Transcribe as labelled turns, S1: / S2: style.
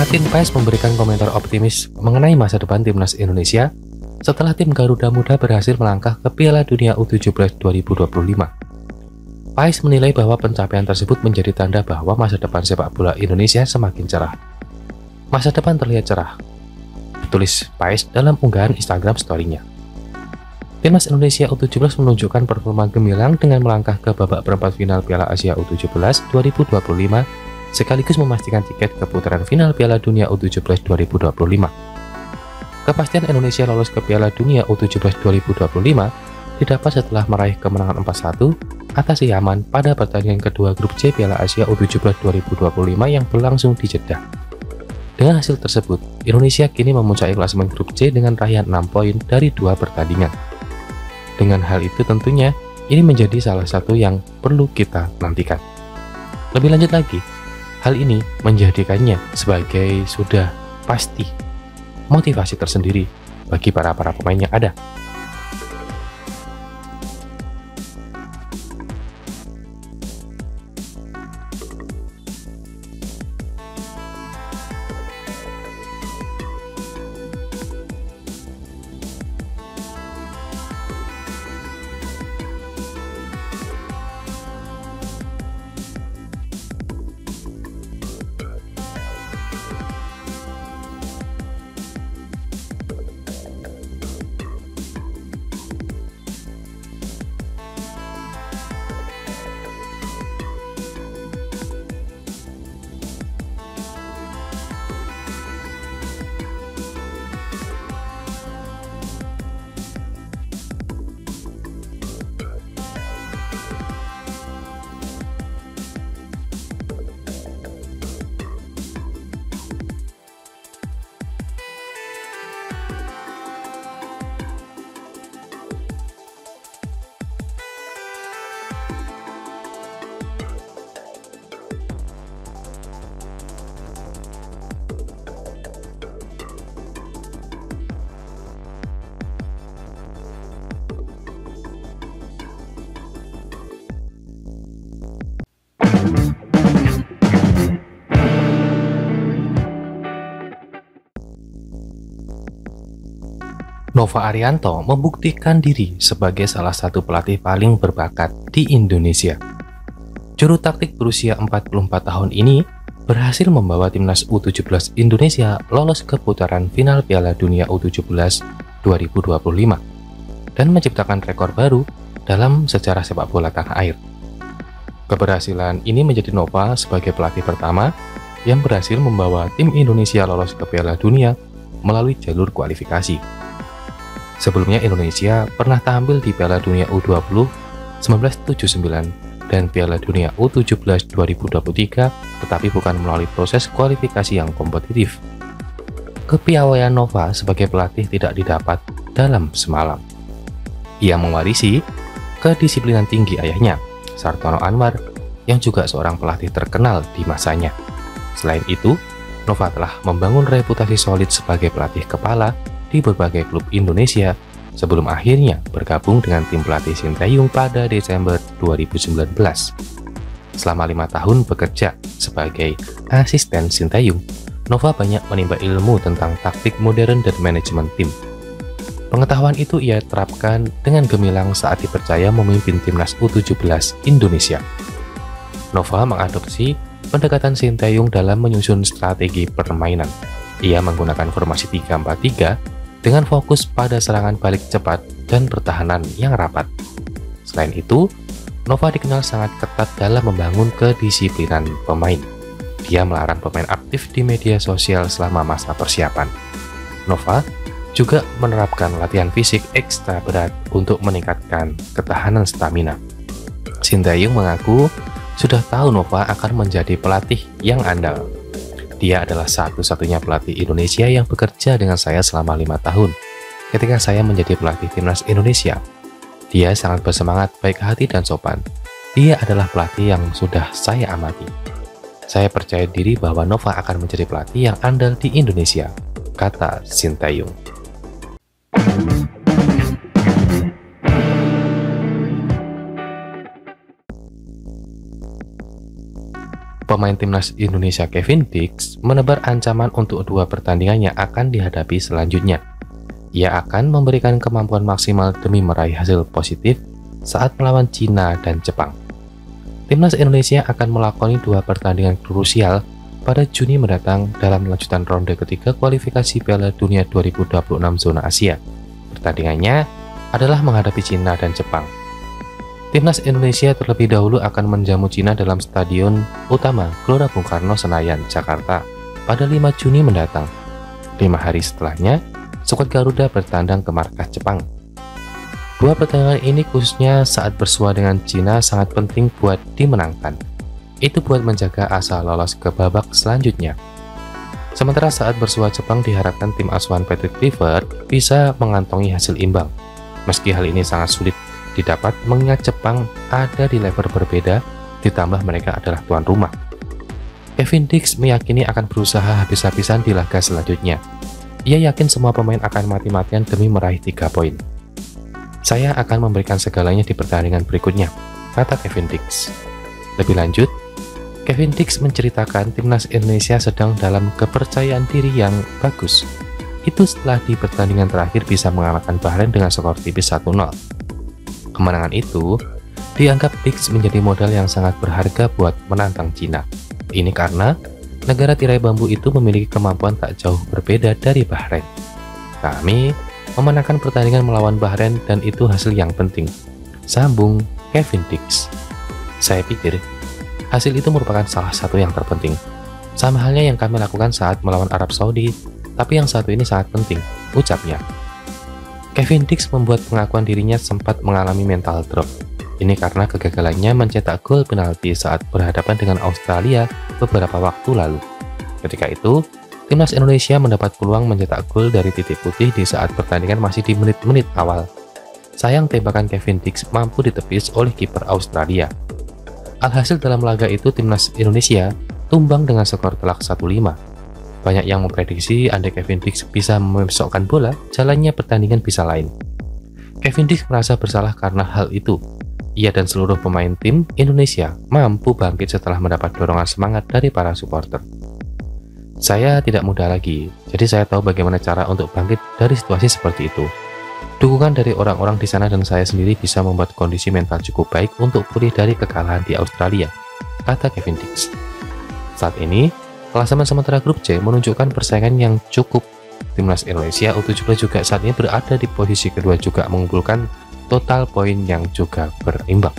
S1: Martin Paes memberikan komentar optimis mengenai masa depan timnas Indonesia setelah tim Garuda Muda berhasil melangkah ke Piala Dunia U17 2025. Paes menilai bahwa pencapaian tersebut menjadi tanda bahwa masa depan sepak bola Indonesia semakin cerah. Masa depan terlihat cerah, tulis Paes dalam unggahan Instagram story-nya. Timnas Indonesia U17 menunjukkan performa gemilang dengan melangkah ke babak perempat final Piala Asia U17 2025 sekaligus memastikan tiket ke putaran final Piala Dunia U17 2025. Kepastian Indonesia lolos ke Piala Dunia U17 2025 didapat setelah meraih kemenangan 4-1 atas Yaman pada pertandingan kedua grup C Piala Asia U17 2025 yang berlangsung di Jeddah. Dengan hasil tersebut, Indonesia kini memuncaki klasemen grup C dengan raihan 6 poin dari 2 pertandingan. Dengan hal itu tentunya, ini menjadi salah satu yang perlu kita nantikan. Lebih lanjut lagi, hal ini menjadikannya sebagai sudah pasti motivasi tersendiri bagi para pemain yang ada. Nova Arianto membuktikan diri sebagai salah satu pelatih paling berbakat di Indonesia. Juru taktik berusia 44 tahun ini berhasil membawa timnas U17 Indonesia lolos ke putaran final Piala Dunia U17 2025 dan menciptakan rekor baru dalam sejarah sepak bola tanah air. Keberhasilan ini menjadi Nova sebagai pelatih pertama yang berhasil membawa tim Indonesia lolos ke Piala Dunia melalui jalur kualifikasi. Sebelumnya Indonesia pernah tampil di Piala Dunia U20 1979 dan Piala Dunia U17 2023, tetapi bukan melalui proses kualifikasi yang kompetitif. Kepiawaian Nova sebagai pelatih tidak didapat dalam semalam. Ia mewarisi kedisiplinan tinggi ayahnya, Sartono Anwar, yang juga seorang pelatih terkenal di masanya. Selain itu, Nova telah membangun reputasi solid sebagai pelatih kepala di berbagai klub Indonesia sebelum akhirnya bergabung dengan tim pelatih Sinteyong pada Desember 2019. Selama 5 tahun bekerja sebagai asisten Sinteyong, Nova banyak menimba ilmu tentang taktik modern dan manajemen tim. Pengetahuan itu ia terapkan dengan gemilang saat dipercaya memimpin timnas U17 Indonesia. Nova mengadopsi pendekatan Sinteyong dalam menyusun strategi permainan. Ia menggunakan formasi 3-4-3 dengan fokus pada serangan balik cepat dan pertahanan yang rapat. Selain itu, Nova dikenal sangat ketat dalam membangun kedisiplinan pemain. Dia melarang pemain aktif di media sosial selama masa persiapan. Nova juga menerapkan latihan fisik ekstra berat untuk meningkatkan ketahanan stamina. Sinteyong mengaku sudah tahu Nova akan menjadi pelatih yang andal. Dia adalah satu-satunya pelatih Indonesia yang bekerja dengan saya selama 5 tahun. Ketika saya menjadi pelatih timnas Indonesia, dia sangat bersemangat, baik hati dan sopan. Dia adalah pelatih yang sudah saya amati. Saya percaya diri bahwa Nova akan menjadi pelatih yang andal di Indonesia, kata Sinteyong. Pemain timnas Indonesia Kevin Dix menebar ancaman untuk dua pertandingan yang akan dihadapi selanjutnya. Ia akan memberikan kemampuan maksimal demi meraih hasil positif saat melawan Cina dan Jepang. Timnas Indonesia akan melakoni dua pertandingan krusial pada Juni mendatang dalam lanjutan ronde ketiga kualifikasi Piala Dunia 2026 zona Asia. Pertandingannya adalah menghadapi Cina dan Jepang. Timnas Indonesia terlebih dahulu akan menjamu Cina dalam Stadion Utama Gelora Bung Karno, Senayan, Jakarta pada 5 Juni mendatang. 5 hari setelahnya, skuad Garuda bertandang ke markas Jepang. Dua pertandingan ini khususnya saat bersua dengan Cina sangat penting buat dimenangkan. Itu buat menjaga asa lolos ke babak selanjutnya. Sementara saat bersua Jepang diharapkan tim asuhan Patrick Kluivert bisa mengantongi hasil imbang. Meski hal ini sangat sulit didapat mengingat Jepang ada di level berbeda, ditambah mereka adalah tuan rumah. Kevin Dix meyakini akan berusaha habis-habisan di laga selanjutnya. Ia yakin semua pemain akan mati-matian demi meraih 3 poin. Saya akan memberikan segalanya di pertandingan berikutnya, kata Kevin Dix. Lebih lanjut, Kevin Dix menceritakan timnas Indonesia sedang dalam kepercayaan diri yang bagus. Itu setelah di pertandingan terakhir bisa mengalahkan Bahrain dengan skor tipis 1-0. Kemenangan itu dianggap Dix menjadi modal yang sangat berharga buat menantang Cina. Ini karena negara tirai bambu itu memiliki kemampuan tak jauh berbeda dari Bahrain. Kami memenangkan pertandingan melawan Bahrain dan itu hasil yang penting, sambung Kevin Dix. Saya pikir hasil itu merupakan salah satu yang terpenting. Sama halnya yang kami lakukan saat melawan Arab Saudi, tapi yang satu ini sangat penting, ucapnya. Kevin Dix membuat pengakuan dirinya sempat mengalami mental drop. Ini karena kegagalannya mencetak gol penalti saat berhadapan dengan Australia beberapa waktu lalu. Ketika itu, timnas Indonesia mendapat peluang mencetak gol dari titik putih di saat pertandingan masih di menit-menit awal. Sayang tembakan Kevin Dix mampu ditepis oleh kiper Australia. Alhasil dalam laga itu timnas Indonesia tumbang dengan skor telak 1-5. Banyak yang memprediksi andai Kevin Dix bisa membesokkan bola, jalannya pertandingan bisa lain. Kevin Dix merasa bersalah karena hal itu. Ia dan seluruh pemain tim Indonesia mampu bangkit setelah mendapat dorongan semangat dari para supporter. Saya tidak muda lagi, jadi saya tahu bagaimana cara untuk bangkit dari situasi seperti itu. Dukungan dari orang-orang di sana dan saya sendiri bisa membuat kondisi mental cukup baik untuk pulih dari kekalahan di Australia, kata Kevin Dix. Saat ini, klasemen sementara grup C menunjukkan persaingan yang cukup. Timnas Indonesia U17 juga saat ini berada di posisi kedua juga mengumpulkan total poin yang juga berimbang.